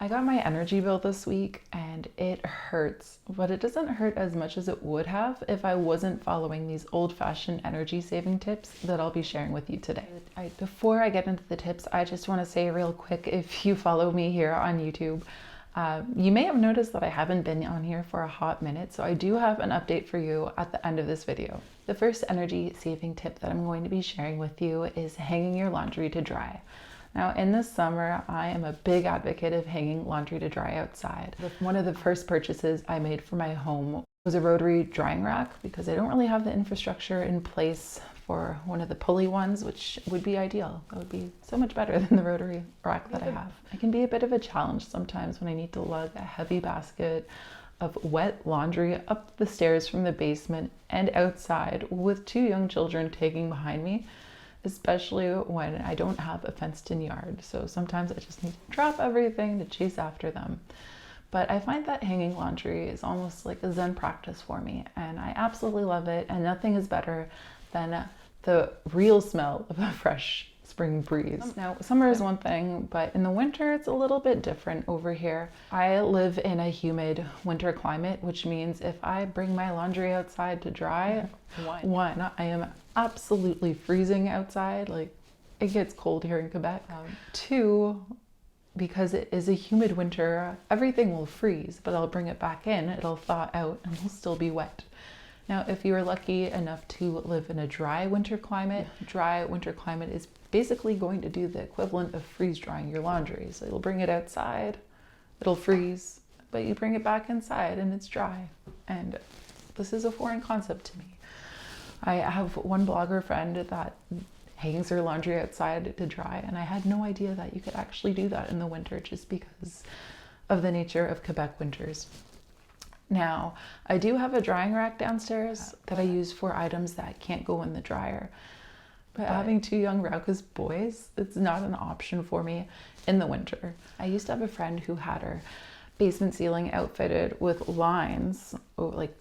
I got my energy bill this week and it hurts, but it doesn't hurt as much as it would have if I wasn't following these old-fashioned energy saving tips that I'll be sharing with you today. Before I get into the tips, I just want to say real quick, if you follow me here on YouTube, you may have noticed that I haven't been on here for a hot minute, so I do have an update for you at the end of this video. The first energy saving tip that I'm going to be sharing with you is hanging your laundry to dry. Now, in the summer, I am a big advocate of hanging laundry to dry outside. One of the first purchases I made for my home was a rotary drying rack because I don't really have the infrastructure in place for one of the pulley ones, which would be ideal. That would be so much better than the rotary rack that I have. It can be a bit of a challenge sometimes when I need to lug a heavy basket of wet laundry up the stairs from the basement and outside with two young children tagging behind me, especially when I don't have a fenced-in yard. So sometimes I just need to drop everything to chase after them. But I find that hanging laundry is almost like a Zen practice for me, and I absolutely love it, and nothing is better than the real smell of a fresh spring breeze. Now, summer is one thing, but in the winter it's a little bit different over here. I live in a humid winter climate, which means if I bring my laundry outside to dry, one, I am absolutely freezing outside. Like, it gets cold here in Quebec. Two, because it is a humid winter, everything will freeze, but I'll bring it back in, it'll thaw out, and it'll still be wet. Now, if you are lucky enough to live in a dry winter climate is basically going to do the equivalent of freeze drying your laundry. So you'll bring it outside, it'll freeze, but you bring it back inside and it's dry. And this is a foreign concept to me. I have one blogger friend that hangs her laundry outside to dry, and I had no idea that you could actually do that in the winter just because of the nature of Quebec winters. Now, I do have a drying rack downstairs that I use for items that can't go in the dryer. But having two young raucous boys, it's not an option for me in the winter. I used to have a friend who had her basement ceiling outfitted with lines, like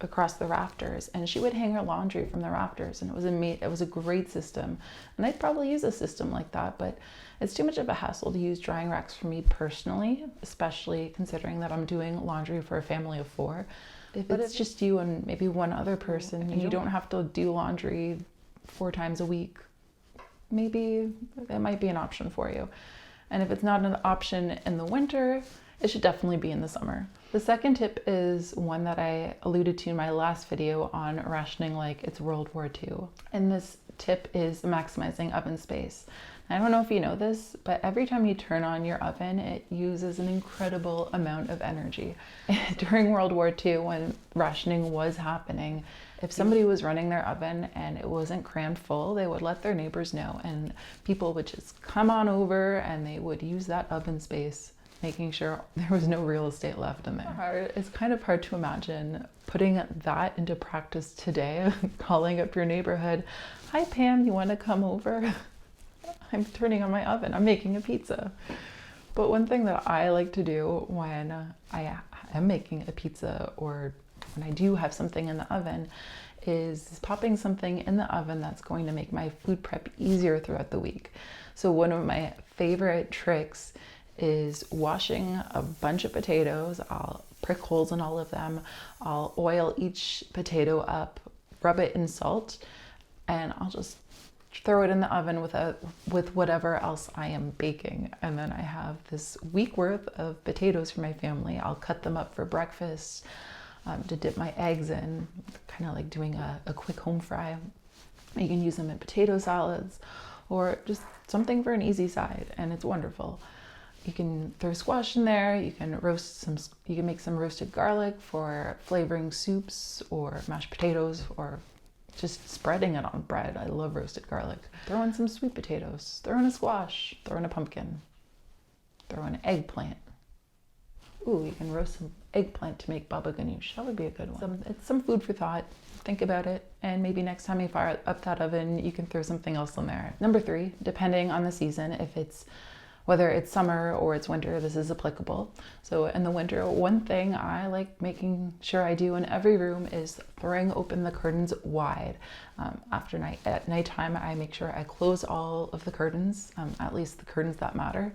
across the rafters, and she would hang her laundry from the rafters, and it was a great system. And I'd probably use a system like that, but it's too much of a hassle to use drying racks for me personally, especially considering that I'm doing laundry for a family of 4. If it's just you and maybe one other person and you don't have to do laundry 4 times a week, maybe that might be an option for you. And if it's not an option in the winter, it should definitely be in the summer. The second tip is one that I alluded to in my last video on rationing like it's World War II. And this tip is maximizing oven space. I don't know if you know this, but every time you turn on your oven, it uses an incredible amount of energy. During World War II, when rationing was happening, if somebody was running their oven and it wasn't crammed full, they would let their neighbors know, and people would just come on over and they would use that oven space, making sure there was no real estate left in there. It's kind of hard to imagine putting that into practice today, calling up your neighborhood, "Hi Pam, you want to come over? I'm turning on my oven, I'm making a pizza." But one thing that I like to do when I am making a pizza or when I do have something in the oven is popping something in the oven that's going to make my food prep easier throughout the week. So one of my favorite tricks is washing a bunch of potatoes. I'll prick holes in all of them. I'll oil each potato up, rub it in salt, and I'll just throw it in the oven with whatever else I am baking. And then I have this week worth of potatoes for my family. I'll cut them up for breakfast to dip my eggs in, kind of like doing a quick home fry. You can use them in potato salads or just something for an easy side, and it's wonderful. You can throw squash in there. You can make some roasted garlic for flavoring soups or mashed potatoes or just spreading it on bread. I love roasted garlic. Throw in some sweet potatoes, throw in a squash, throw in a pumpkin, throw in an eggplant. Ooh, you can roast some eggplant to make baba ganoush. That would be a good one. It's some food for thought. Think about it, and maybe next time you fire up that oven, you can throw something else in there. Number 3, depending on the season, if it's whether it's summer or it's winter, this is applicable. So in the winter, one thing I like making sure I do in every room is throwing open the curtains wide. At nighttime, I make sure I close all of the curtains, at least the curtains that matter.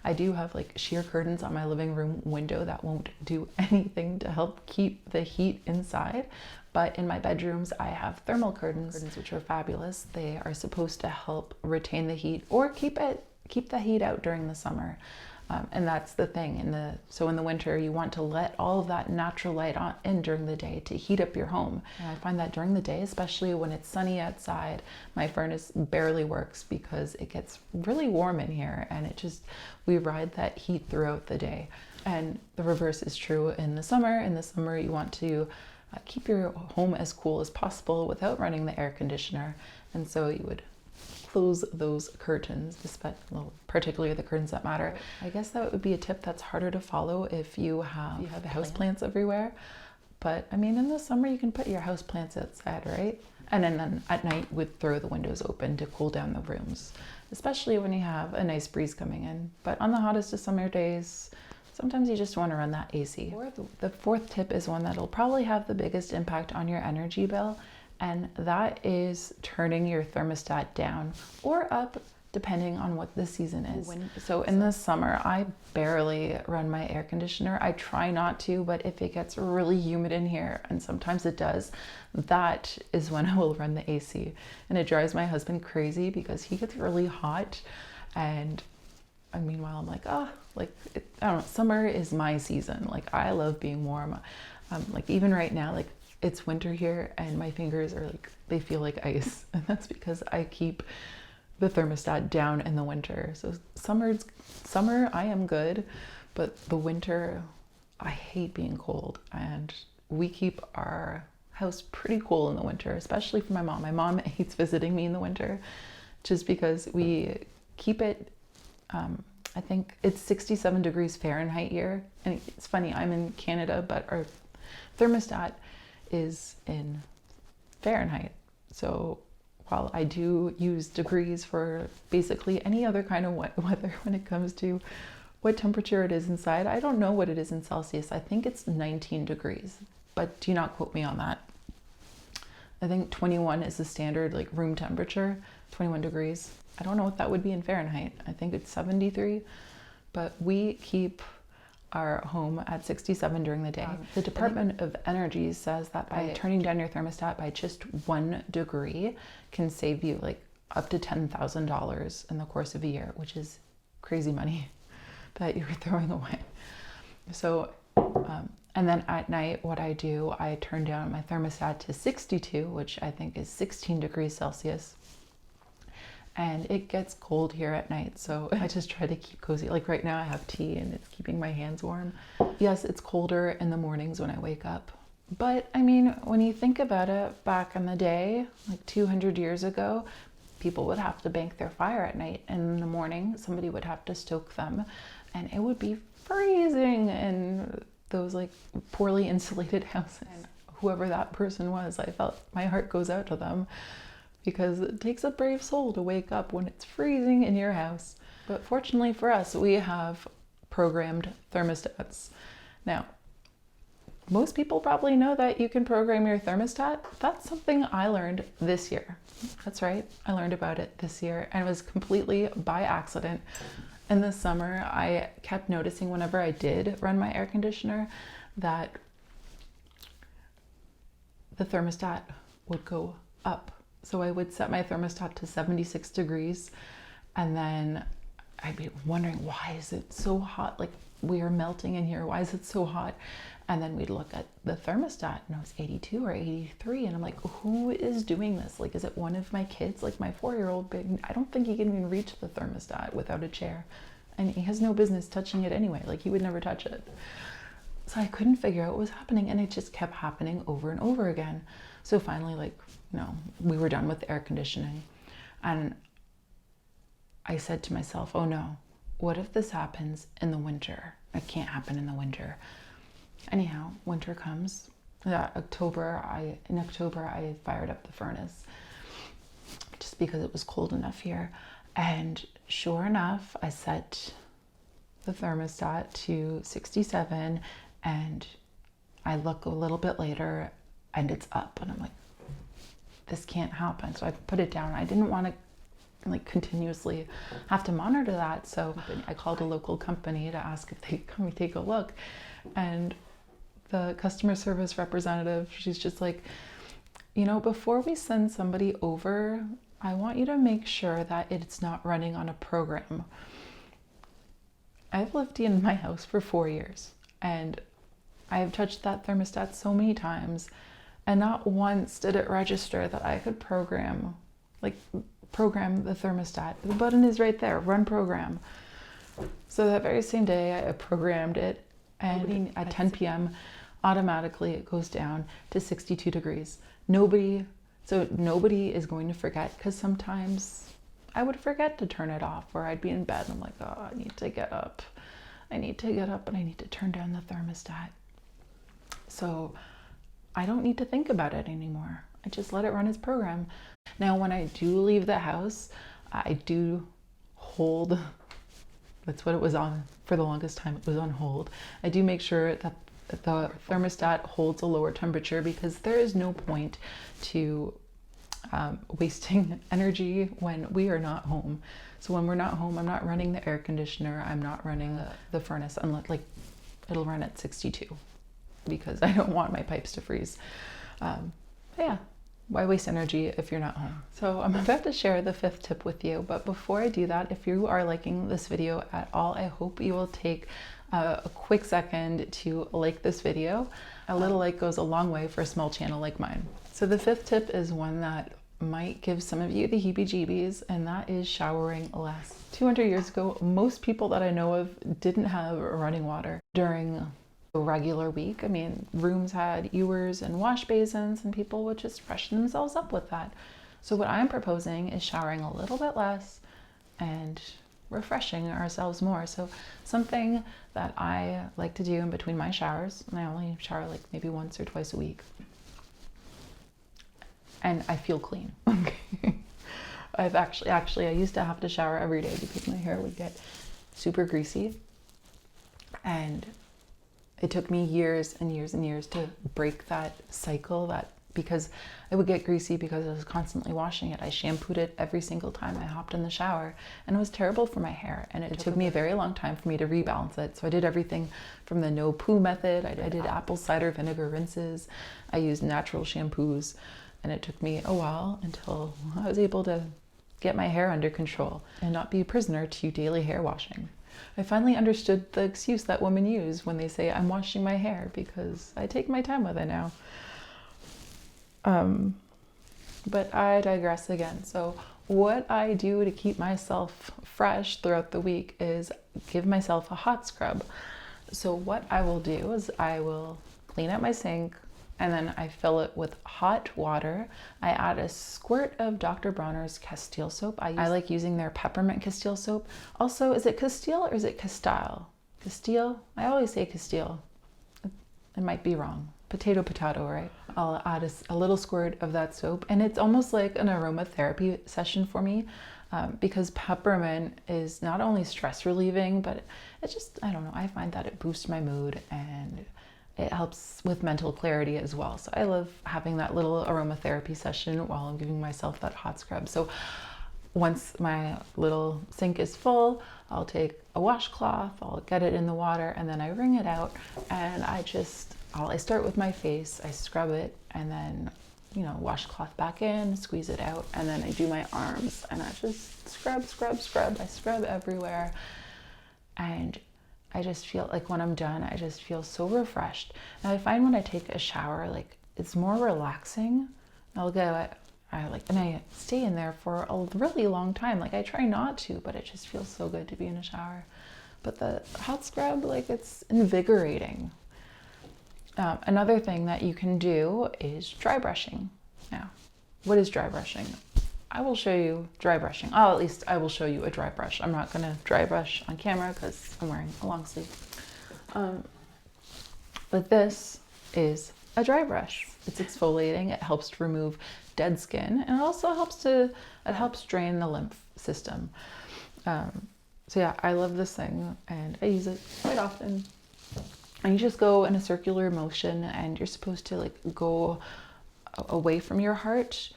I do have like sheer curtains on my living room window that won't do anything to help keep the heat inside. But in my bedrooms, I have thermal curtains, which are fabulous. They are supposed to help retain the heat or keep the heat out during the summer. And that's the thing. So in the winter, you want to let all of that natural light in during the day to heat up your home. And I find that during the day, especially when it's sunny outside, my furnace barely works because it gets really warm in here, and we ride that heat throughout the day. And the reverse is true in the summer. In the summer, you want to keep your home as cool as possible without running the air conditioner. And so you would close those curtains, particularly the curtains that matter. I guess that would be a tip that's harder to follow if you have houseplants everywhere. But I mean, in the summer, you can put your houseplants outside, right? And then at night, we'd throw the windows open to cool down the rooms, especially when you have a nice breeze coming in. But on the hottest of summer days, sometimes you just want to run that AC. The fourth tip is one that'll probably have the biggest impact on your energy bill, and that is turning your thermostat down or up, depending on what the season is. So in the summer, I barely run my air conditioner. I try not to, but if it gets really humid in here, and sometimes it does, that is when I will run the AC. And it drives my husband crazy because he gets really hot, and meanwhile, I'm like, I don't know, summer is my season. Like, I love being warm. Like, even right now, like, it's winter here and my fingers are like, they feel like ice. And that's because I keep the thermostat down in the winter. So summer, I am good, but the winter, I hate being cold. And we keep our house pretty cool in the winter, especially for my mom. My mom hates visiting me in the winter just because we keep it, I think it's 67 degrees Fahrenheit here. And it's funny, I'm in Canada, but our thermostat is in Fahrenheit. So while I do use degrees for basically any other kind of weather when it comes to what temperature it is inside, I don't know what it is in Celsius. I think it's 19 degrees, but do not quote me on that. I think 21 is the standard like room temperature, 21 degrees. I don't know what that would be in Fahrenheit. I think it's 73, but we keep our home at 67 during the day. The Department of Energy says that by turning down your thermostat by just 1 degree can save you like up to $10,000 in the course of a year, which is crazy money that you're throwing away. So, and then at night, what I do, I turn down my thermostat to 62, which I think is 16 degrees Celsius. And it gets cold here at night, so I just try to keep cozy. Like right now I have tea and it's keeping my hands warm. Yes, it's colder in the mornings when I wake up. But I mean, when you think about it, back in the day, like 200 years ago, people would have to bank their fire at night. And in the morning, somebody would have to stoke them. And it would be freezing in those like poorly insulated houses. And whoever that person was, I felt my heart goes out to them, because it takes a brave soul to wake up when it's freezing in your house. But fortunately for us, we have programmed thermostats. Now, most people probably know that you can program your thermostat. That's something I learned this year. That's right, I learned about it this year, and it was completely by accident. In the summer, I kept noticing whenever I did run my air conditioner that the thermostat would go up. So I would set my thermostat to 76 degrees, and then I'd be wondering, why is it so hot? Like, we are melting in here. Why is it so hot? And then we'd look at the thermostat and it was 82 or 83. And I'm like, who is doing this? Like, is it one of my kids? Like my 4-year-old, I don't think he can even reach the thermostat without a chair. And he has no business touching it anyway. Like, he would never touch it. So I couldn't figure out what was happening, and it just kept happening over and over again. So finally, like, we were done with air conditioning, and I said to myself, oh no, what if this happens in the winter? It can't happen in the winter. Anyhow, winter comes. In October, I fired up the furnace just because it was cold enough here, and sure enough, I set the thermostat to 67 and I look a little bit later and it's up and I'm like, this can't happen. So I put it down. I didn't want to like continuously have to monitor that. So I called a local company to ask if they come take a look. And the customer service representative, she's just like, you know, before we send somebody over, I want you to make sure that it's not running on a program. I've lived in my house for 4 years and I've touched that thermostat so many times and not once did it register that I could program the thermostat. The button is right there, run program. So that very same day I programmed it and at 10 p.m. automatically it goes down to 62 degrees. Nobody is going to forget, because sometimes I would forget to turn it off or I'd be in bed and I'm like, oh, I need to get up and I need to turn down the thermostat. So I don't need to think about it anymore. I just let it run its program. Now, when I do leave the house, I do hold, that's what it was on for the longest time, it was on hold. I do make sure that the thermostat holds a lower temperature because there is no point to wasting energy when we are not home. So when we're not home, I'm not running the air conditioner, I'm not running the furnace, unless like it'll run at 62 because I don't want my pipes to freeze. Yeah, why waste energy if you're not home? So I'm about to share the 5th tip with you, but before I do that, if you are liking this video at all, I hope you will take a quick second to like this video. A little like goes a long way for a small channel like mine. So the 5th tip is one that might give some of you the heebie-jeebies, and that is showering less. 200 years ago, most people that I know of didn't have running water during a regular week. I mean, rooms had ewers and wash basins and people would just freshen themselves up with that. So what I'm proposing is showering a little bit less and refreshing ourselves more. So something that I like to do in between my showers, and I only shower like maybe once or twice a week, and I feel clean. Okay. I've actually I used to have to shower every day because my hair would get super greasy, and it took me years and years and years to break that cycle, that because it would get greasy because I was constantly washing it. I shampooed it every single time I hopped in the shower, and it was terrible for my hair, and it took me a very long time for me to rebalance it. So I did everything from the no poo method. I did apple cider vinegar rinses. I used natural shampoos, and it took me a while until I was able to get my hair under control and not be a prisoner to daily hair washing. I finally understood the excuse that women use when they say I'm washing my hair, because I take my time with it now. But I digress again. So what I do to keep myself fresh throughout the week is give myself a hot scrub. So what I will do is I will clean out my sink, and then I fill it with hot water. I add a squirt of Dr. Bronner's Castile soap. I like using their peppermint Castile soap. Also, is it Castile or is it Castile? Castile? I always say Castile. It might be wrong. Potato, right? I'll add a little squirt of that soap, and it's almost like an aromatherapy session for me, because peppermint is not only stress relieving, but it just, I don't know, I find that it boosts my mood and it helps with mental clarity as well. So I love having that little aromatherapy session while I'm giving myself that hot scrub. So once my little sink is full, I'll take a washcloth, I'll get it in the water, and then I wring it out, and I start with my face, I scrub it, and then, you know, washcloth back in, squeeze it out, and then I do my arms, and I just scrub. I scrub everywhere, and I just feel like when I'm done, I just feel so refreshed. And I find when I take a shower, like, it's more relaxing. And I stay in there for a really long time. Like, I try not to, but it just feels so good to be in a shower. But the hot scrub, like, it's invigorating. Another thing that you can do is dry brushing. Now, what is dry brushing? I will show you dry brushing. Oh, at least I will show you a dry brush. I'm not gonna dry brush on camera because I'm wearing a long sleeve. But this is a dry brush. It's exfoliating. It helps to remove dead skin, and it also helps drain the lymph system. So yeah, I love this thing and I use it quite often. And you just go in a circular motion and you're supposed to like go away from your heart,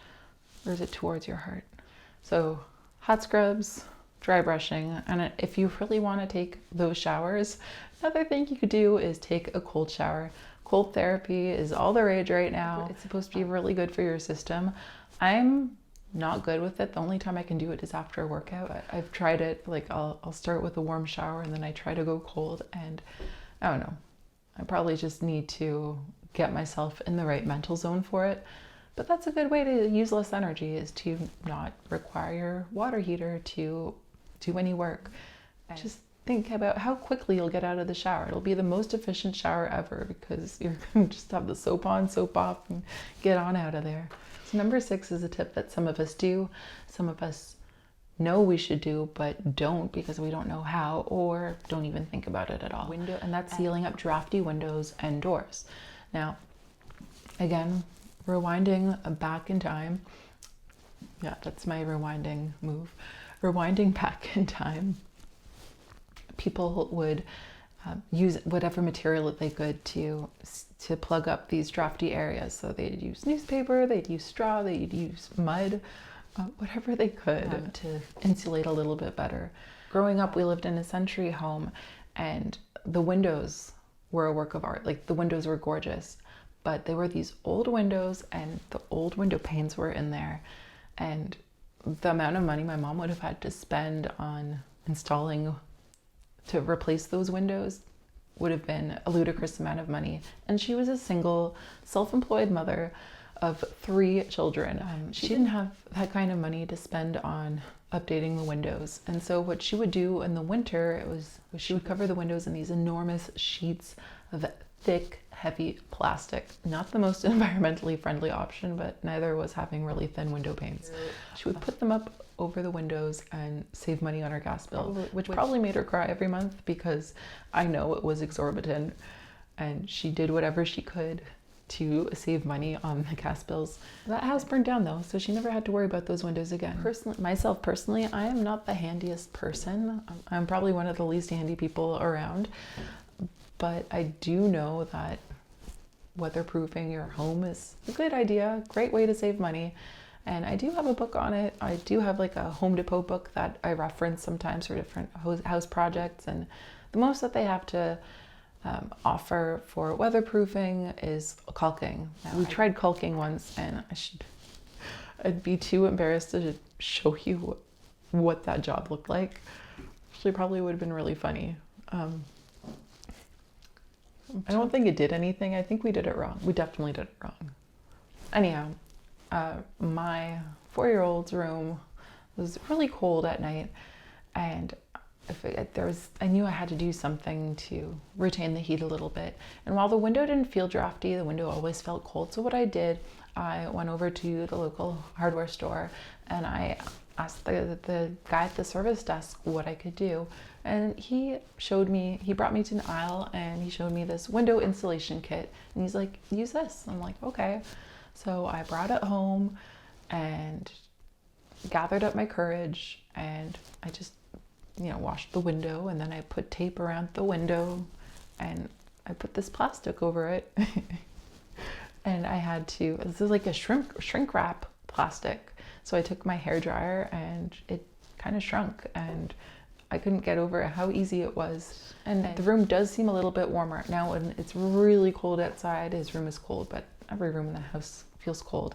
or is it towards your heart? So hot scrubs, dry brushing, and if you really want to take those showers, another thing you could do is take a cold shower. Cold therapy is all the rage right now. It's supposed to be really good for your system. I'm not good with it. The only time I can do it is after a workout. But I've tried it, like I'll start with a warm shower and then I try to go cold, and I don't know. I probably just need to get myself in the right mental zone for it. But that's a good way to use less energy, is to not require your water heater to do any work. Just think about how quickly you'll get out of the shower. It'll be the most efficient shower ever because you're going to just have the soap on, soap off, and get on out of there. So number 6 is a tip that some of us do. Some of us know we should do, but don't because we don't know how, or don't even think about it at all. And that's sealing up drafty windows and doors. Now, again, rewinding back in time. Yeah, that's my rewinding move. Rewinding back in time. People would use whatever material that they could to plug up these drafty areas. So they'd use newspaper, they'd use straw, they'd use mud, whatever they could to insulate a little bit better. Growing up, we lived in a century home, and the windows were a work of art. Like, the windows were gorgeous, but they were these old windows, and the old window panes were in there. And the amount of money my mom would have had to spend on installing to replace those windows would have been a ludicrous amount of money. And she was a single, self-employed mother of 3 children. She didn't have that kind of money to spend on updating the windows. And so what she would do in the winter was she would cover the windows in these enormous sheets of thick, heavy plastic. Not the most environmentally friendly option, but neither was having really thin window panes. She would put them up over the windows and save money on her gas bill, which probably made her cry every month because I know it was exorbitant, and she did whatever she could to save money on the gas bills. That house burned down though, so she never had to worry about those windows again. Myself personally, I am not the handiest person. I'm probably one of the least handy people around, but I do know that weatherproofing your home is a good idea, great way to save money. And I do have a book on it. I do have like a Home Depot book that I reference sometimes for different house projects. And the most that they have to offer for weatherproofing is caulking. We tried caulking once, and I'd be too embarrassed to show you what that job looked like. Actually, probably would have been really funny. I don't think it did anything. I think we did it wrong. We definitely did it wrong. Anyhow, my 4-year-old's room was really cold at night, and I knew I had to do something to retain the heat a little bit. And while the window didn't feel drafty, the window always felt cold. So what I did, I went over to the local hardware store and I asked the guy at the service desk what I could do. And he brought me to an aisle and he showed me this window insulation kit. And he's like, use this. I'm like, okay. So I brought it home and gathered up my courage, and I just, washed the window, and then I put tape around the window and I put this plastic over it. And this is like a shrink wrap plastic. So I took my hairdryer and it kind of shrunk, and I couldn't get over how easy it was. And the room does seem a little bit warmer. Now when it's really cold outside, his room is cold, but every room in the house feels cold.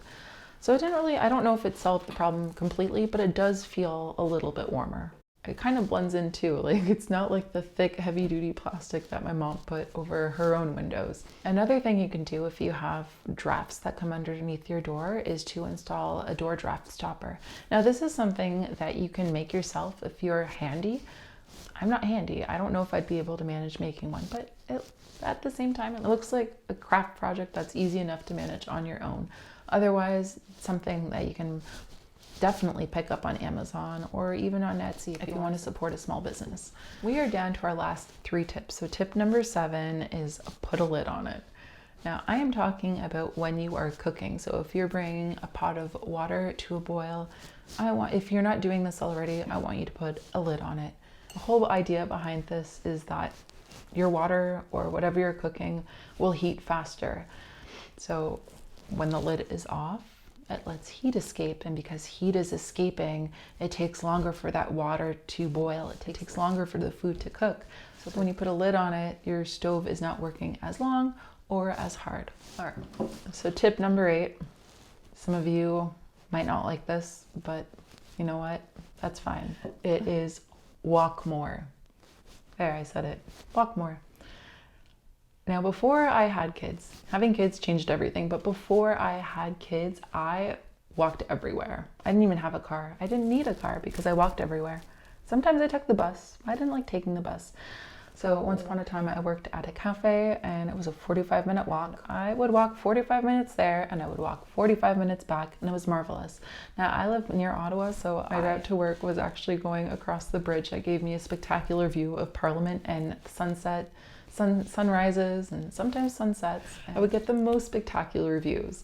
So I don't know if it solved the problem completely, but it does feel a little bit warmer. It kind of blends in too. Like, it's not like the thick, heavy duty plastic that my mom put over her own windows. Another thing you can do if you have drafts that come underneath your door is to install a door draft stopper. Now, this is something that you can make yourself if you're handy. I'm not handy. I don't know if I'd be able to manage making one, but at the same time, it looks like a craft project that's easy enough to manage on your own. Otherwise, something that you can definitely pick up on Amazon or even on Etsy if you want to support a small business. We are down to our last 3 tips. So tip number 7 is put a lid on it. Now, I am talking about when you are cooking. So if you're bringing a pot of water to a boil, if you're not doing this already, I want you to put a lid on it. The whole idea behind this is that your water or whatever you're cooking will heat faster. So when the lid is off, it lets heat escape, and because heat is escaping, it takes longer for that water to boil. It takes longer for the food to cook. So when you put a lid on it, your stove is not working as long or as hard. All right, so tip number 8. Some of you might not like this, but you know what? That's fine. It is walk more. There, I said it. Walk more. Now, before I had kids, having kids changed everything, but before I had kids, I walked everywhere. I didn't even have a car. I didn't need a car because I walked everywhere. Sometimes I took the bus. I didn't like taking the bus. So once upon a time, I worked at a cafe and it was a 45-minute walk. I would walk 45 minutes there and I would walk 45 minutes back, and it was marvelous. Now, I live near Ottawa, so my route to work was actually going across the bridge. That gave me a spectacular view of Parliament and sunset, sunrises, and sometimes sunsets. I would get the most spectacular views,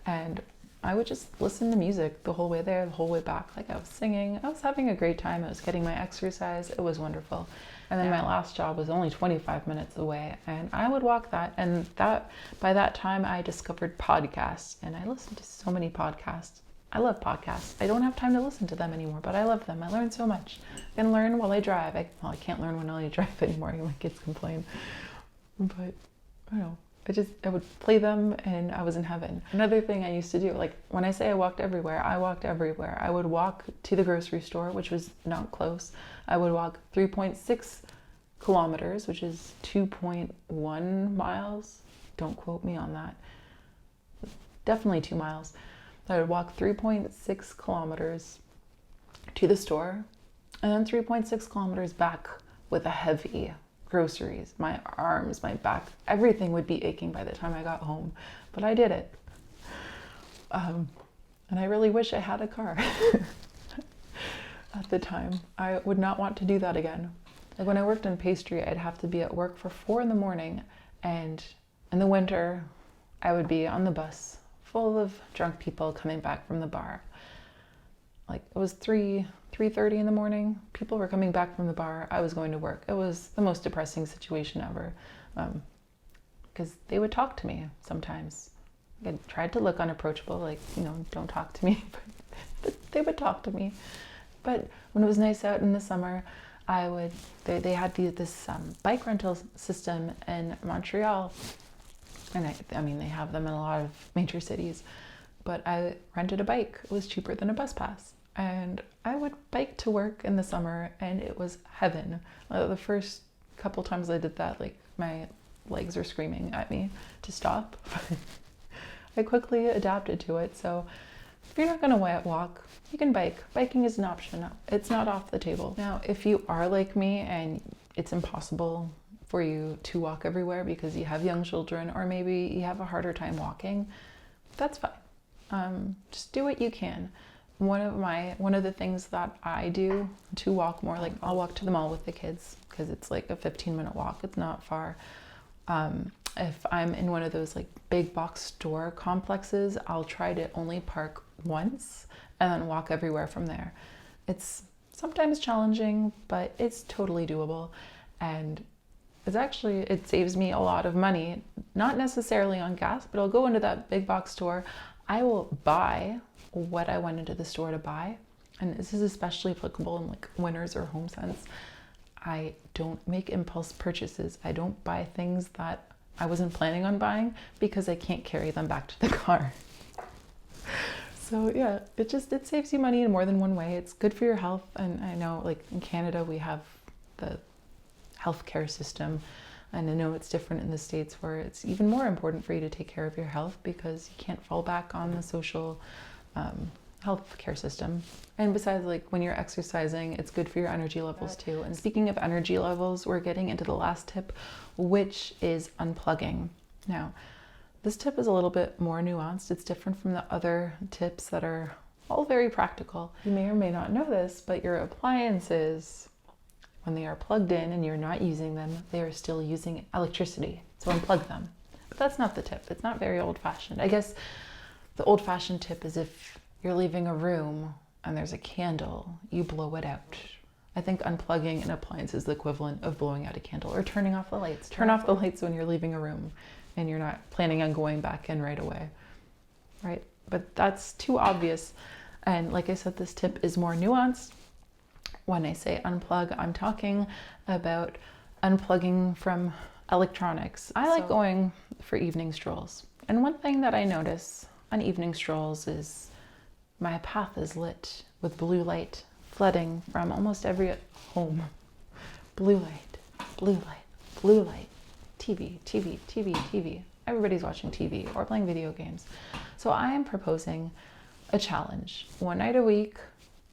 and I would just listen to music the whole way there, the whole way back. Like, I was singing, I was having a great time, I was getting my exercise, it was wonderful. And then my last job was only 25 minutes away, and I would walk that, and by that time I discovered podcasts, and I listened to so many podcasts. I love podcasts. I don't have time to listen to them anymore, but I love them. I learn so much. I can learn while I drive. I can't learn when I drive anymore. My kids complain. But I don't know. I would play them and I was in heaven. Another thing I used to do, like when I say I walked everywhere, I walked everywhere. I would walk to the grocery store, which was not close. I would walk 3.6 kilometers, which is 2.1 miles. Don't quote me on that. Definitely 2 miles. I would walk 3.6 kilometers to the store and then 3.6 kilometers back with a heavy groceries. My arms, my back, everything would be aching by the time I got home, but I did it. And I really wish I had a car at the time. I would not want to do that again. Like when I worked in pastry, I'd have to be at work for 4 in the morning, and in the winter, I would be on the bus full of drunk people coming back from the bar. Like it was 3:30 in the morning. People were coming back from the bar. I was going to work. It was the most depressing situation ever, because they would talk to me sometimes. I tried to look unapproachable, like, don't talk to me, but they would talk to me. But when it was nice out in the summer, they had this bike rental system in Montreal. And I mean, they have them in a lot of major cities, but I rented a bike. It was cheaper than a bus pass. And I would bike to work in the summer, and it was heaven. The first couple times I did that, like my legs were screaming at me to stop. I quickly adapted to it. So if you're not going to walk, you can bike. Biking is an option. It's not off the table. Now, if you are like me and it's impossible for you to walk everywhere because you have young children, or maybe you have a harder time walking, that's fine. Just do what you can. One of the things that I do to walk more, like I'll walk to the mall with the kids because it's like a 15-minute walk. It's not far. If I'm in one of those like big box store complexes, I'll try to only park once and then walk everywhere from there. It's sometimes challenging, but it's totally doable. And it saves me a lot of money, not necessarily on gas, but I'll go into that big box store. I will buy what I went into the store to buy. And this is especially applicable in like Winners or HomeSense. I don't make impulse purchases. I don't buy things that I wasn't planning on buying because I can't carry them back to the car. So yeah, it saves you money in more than one way. It's good for your health. And I know like in Canada, we have the healthcare system. And I know it's different in the States where it's even more important for you to take care of your health because you can't fall back on the social healthcare system. And besides, like when you're exercising, it's good for your energy levels too. And speaking of energy levels, we're getting into the last tip, which is unplugging. Now, this tip is a little bit more nuanced. It's different from the other tips that are all very practical. You may or may not know this, but your appliances, when they are plugged in and you're not using them, they are still using electricity. So unplug them. that's not the tip. It's not very old-fashioned. I guess the old-fashioned tip is if you're leaving a room and there's a candle, you blow it out. I think unplugging an appliance is the equivalent of blowing out a candle, or turning off the lights. Turn off the lights when you're leaving a room and you're not planning on going back in right away, right? But that's too obvious. And like I said, this tip is more nuanced. When I say unplug, I'm talking about unplugging from electronics. I like going for evening strolls. And one thing that I notice on evening strolls is my path is lit with blue light flooding from almost every home. Blue light, blue light, blue light. TV, TV, TV, TV. Everybody's watching TV or playing video games. So I am proposing a challenge. One night a week,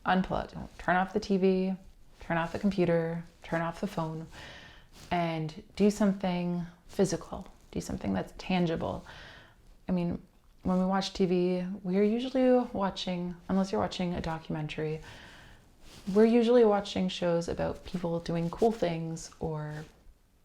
unplug. Turn off the TV, turn off the computer, turn off the phone, and do something physical. Do something that's tangible. I mean, when we watch TV, we're usually watching, unless you're watching a documentary, we're usually watching shows about people doing cool things or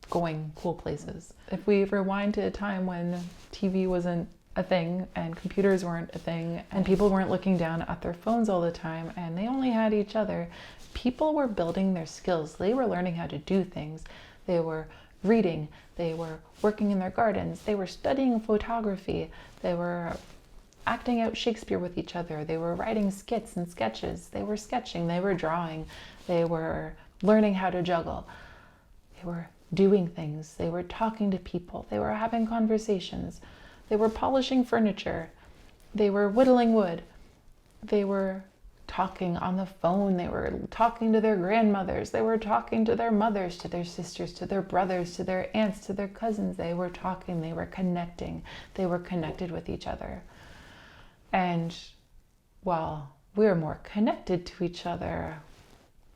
going cool places. If we rewind to a time when TV wasn't a thing and computers weren't a thing and people weren't looking down at their phones all the time and they only had each other, people were building their skills. They were learning how to do things. They were reading. They were working in their gardens. They were studying photography. They were acting out Shakespeare with each other. They were writing skits and sketches. They were sketching. They were drawing. They were learning how to juggle. They were doing things. They were talking to people. They were having conversations. They were polishing furniture. They were whittling wood. They were talking on the phone. They were talking to their grandmothers. They were talking to their mothers, to their sisters, to their brothers, to their aunts, to their cousins. They were talking. They were connecting. They were connected with each other. And while we're more connected to each other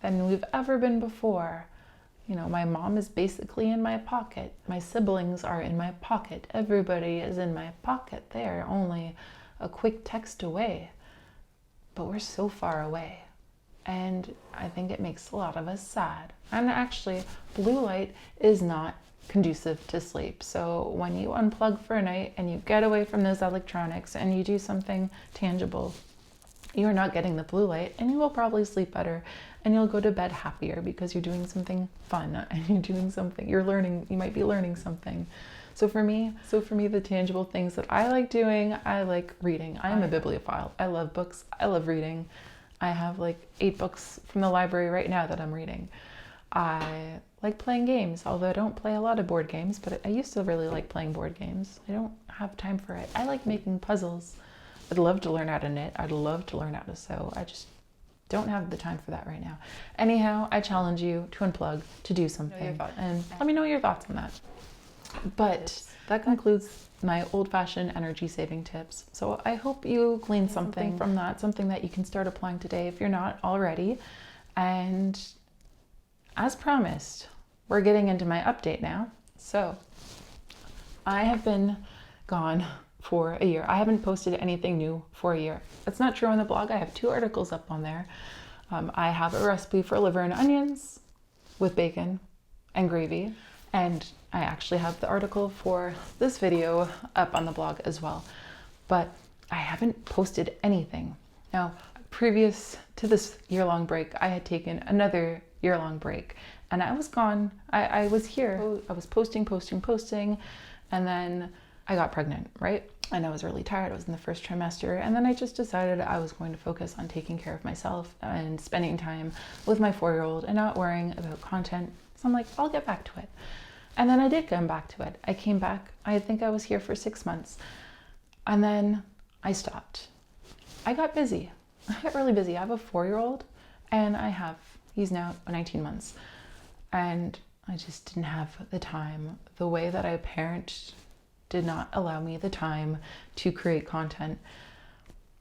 than we've ever been before, you know, my mom is basically in my pocket. My siblings are in my pocket. Everybody is in my pocket. They are only a quick text away. But we're so far away. And I think it makes a lot of us sad. And actually, blue light is not conducive to sleep. So when you unplug for a night and you get away from those electronics and you do something tangible, you are not getting the blue light, and you will probably sleep better and you'll go to bed happier because you're doing something fun and you're doing something, you're learning, you might be learning something. So for me, the tangible things that I like doing, I like reading. I am a bibliophile. I love books. I love reading. I have like 8 books from the library right now that I'm reading. I like playing games, although I don't play a lot of board games, but I used to really like playing board games. I don't have time for it. I like making puzzles. I'd love to learn how to knit. I'd love to learn how to sew. I just don't have the time for that right now. Anyhow, I challenge you to unplug, to do something, and let me know your thoughts on that. But that concludes my old-fashioned energy saving tips. So I hope you gleaned something from that, something that you can start applying today if you're not already. And as promised, we're getting into my update now. So I have been gone for a year. I haven't posted anything new for a year. That's not true on the blog. I have 2 articles up on there. I have a recipe for liver and onions with bacon and gravy. And I actually have the article for this video up on the blog as well. But I haven't posted anything. Now, previous to this year-long break, I had taken another year-long break. And I was gone. I was here. I was posting, and then I got pregnant, right? And I was really tired. I was in the first trimester. And then I just decided I was going to focus on taking care of myself and spending time with my 4-year-old and not worrying about content. So I'm like, I'll get back to it. And then I did come back to it. I came back. I think I was here for 6 months. And then I stopped. I got busy. I got really busy. I have a 4-year-old and he's now 19 months. And I just didn't have the time. The way that I parent did not allow me the time to create content.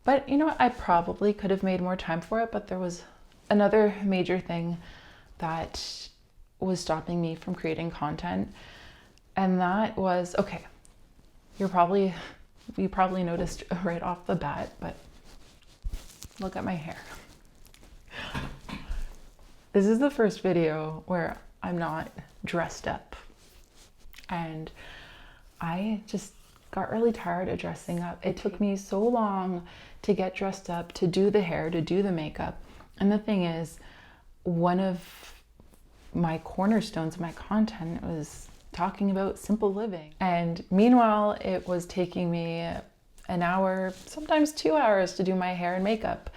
But you know what? I probably could have made more time for it, but there was another major thing that was stopping me from creating content. And that was, okay, you probably noticed right off the bat, but look at my hair. This is the first video where I'm not dressed up. And I just got really tired of dressing up. It took me so long to get dressed up, to do the hair, to do the makeup. And the thing is, one of my cornerstones of my content was talking about simple living. And meanwhile, it was taking me an hour, sometimes 2 hours to do my hair and makeup.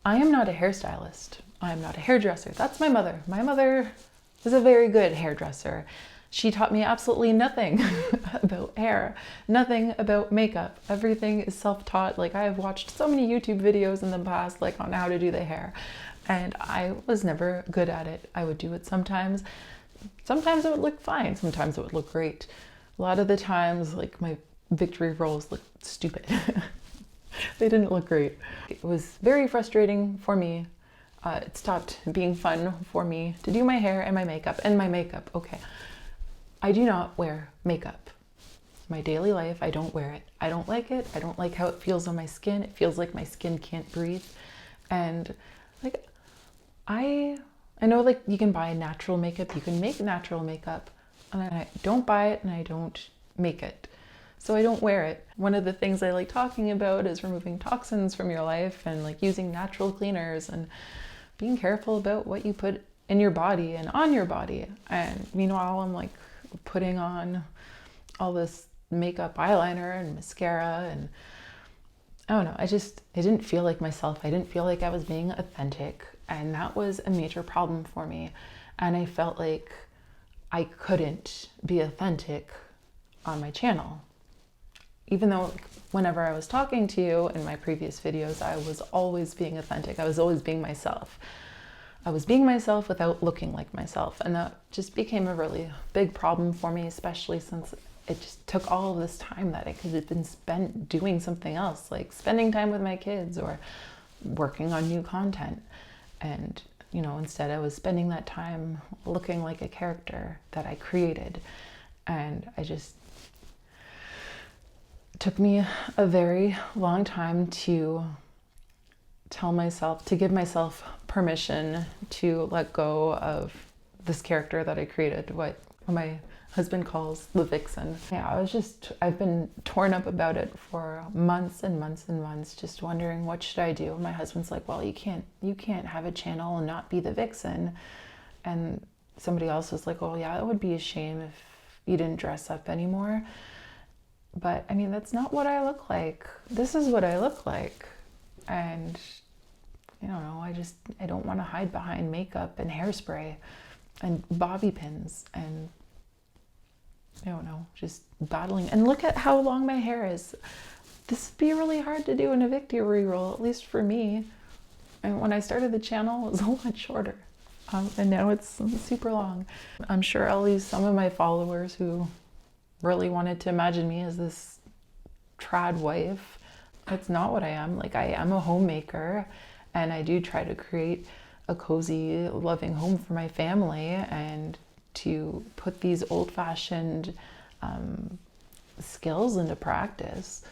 I am not a hairstylist. I am not a hairdresser. That's my mother. My mother is a very good hairdresser. She taught me absolutely nothing about hair, nothing about makeup. Everything is self-taught. Like, I have watched so many YouTube videos in the past, like on how to do the hair, and I was never good at it. I would do it sometimes. Sometimes it would look fine. Sometimes it would look great. A lot of the times, like, my victory rolls looked stupid. They didn't look great. It was very frustrating for me. It stopped being fun for me to do my hair and my makeup. Okay. I do not wear makeup. My daily life, I don't wear it. I don't like it. I don't like how it feels on my skin. It feels like my skin can't breathe. And like, I know, like, you can buy natural makeup. You can make natural makeup. And I don't buy it and I don't make it. So I don't wear it. One of the things I like talking about is removing toxins from your life and like using natural cleaners and being careful about what you put in your body and on your body. And meanwhile, I'm like putting on all this makeup, eyeliner and mascara, and I don't know, I didn't feel like myself. I didn't feel like I was being authentic, and that was a major problem for me. And I felt like I couldn't be authentic on my channel. Even though, like, whenever I was talking to you in my previous videos, I was always being authentic. I was always being myself. I was being myself without looking like myself. And that just became a really big problem for me, especially since it just took all of this time that I could have been spent doing something else, like spending time with my kids or working on new content. And, you know, instead I was spending that time looking like a character that I created. And it took me a very long time to give myself permission to let go of this character that I created, what my husband calls the vixen. Yeah, I've been torn up about it for months and months and months, just wondering what should I do. My husband's like, well, you can't have a channel and not be the vixen. And somebody else was like, oh yeah, it would be a shame if you didn't dress up anymore. But I mean, that's not what I look like. This is what I look like. And I don't know, I don't want to hide behind makeup and hairspray and bobby pins and, I don't know, just battling. And look at how long my hair is. This would be really hard to do in a victory roll, at least for me. And when I started the channel, it was a lot shorter. And now it's super long. I'm sure I'll lose some of my followers who really wanted to imagine me as this trad wife. That's not what I am. Like, I am a homemaker, and I do try to create a cozy, loving home for my family and to put these old-fashioned skills into practice.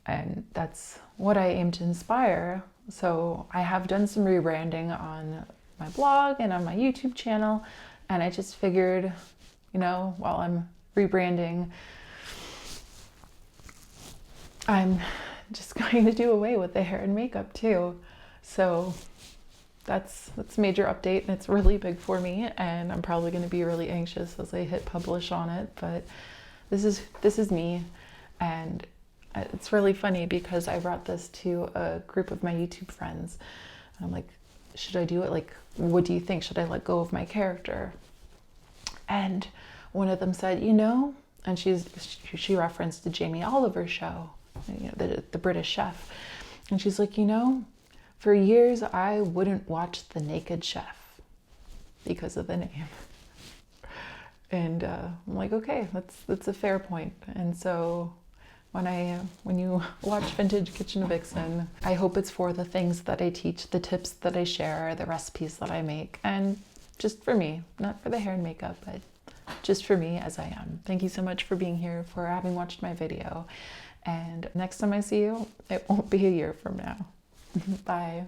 And that's what I aim to inspire. So I have done some rebranding on my blog and on my YouTube channel, and I just figured, you know, while I'm rebranding, I'm just going to do away with the hair and makeup too. So that's a major update, and it's really big for me, and I'm probably going to be really anxious as I hit publish on it. But this is me, and it's really funny because I brought this to a group of my YouTube friends. And I'm like, should I do it? Like, what do you think? Should I let go of my character? And one of them said, you know, and she referenced the Jamie Oliver show, you know, the British chef. And she's like, you know, for years I wouldn't watch The Naked Chef because of the name. And I'm like, okay, that's a fair point. And so when you watch Vintage Kitchen Vixen, I hope it's for the things that I teach, the tips that I share, the recipes that I make, and just for me, not for the hair and makeup, but just for me as I am. Thank you so much for being here, for having watched my video. And next time I see you, it won't be a year from now. Bye.